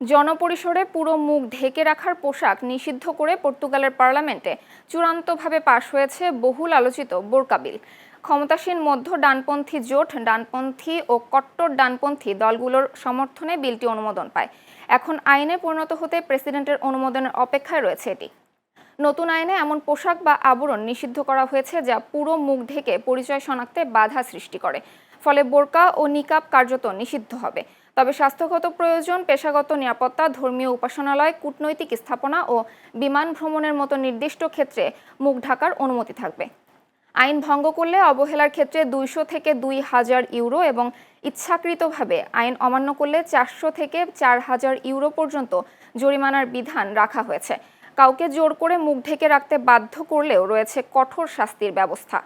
জনপরিসরে পুরো মুখ ঢেকে রাখার পোশাক নিষিদ্ধ করে পর্তুগালের পার্লামেন্টে চূড়ান্তভাবে পাশ হয়েছে বহুল আলোচিত বোরকা বিল। ক্ষমতাসীন মধ্য ডানপন্থী জোট ডানপন্থী ও কট্টর ডানপন্থী দলগুলোর সমর্থনে বিলটি অনুমোদন পায়। এখন আইনে পরিণত হতে প্রেসিডেন্টের অনুমোদনের অপেক্ষায় রয়েছে এটি। নতুন আইনে এমন পোশাক বা আবরণ নিষিদ্ধ করা হয়েছে যা পুরো মুখ ঢেকে পরিচয় শনাক্তে বাধা সৃষ্টি করে। ফলে বোরকা ও নিকাব কার্যত নিষিদ্ধ হবে। তবে স্বাস্থ্যগত প্রয়োজন, পেশাগত নিরাপত্তা, ধর্মীয় উপাসনালয়, কূটনৈতিক স্থাপনা ও বিমান ভ্রমণের মতো নির্দিষ্ট ক্ষেত্রে মুখ ঢাকার অনুমতি থাকবে। আইন ভঙ্গ করলে অবহেলার ক্ষেত্রে 200 থেকে 2000 ইউরো এবং ইচ্ছাকৃতভাবে আইন অমান্য করলে 400 থেকে 4000 ইউরো পর্যন্ত জরিমানার বিধান রাখা হয়েছে। কাউকে জোর করে মুখ ঢেকে রাখতে বাধ্য করলেও রয়েছে কঠোর শাস্তির ব্যবস্থা।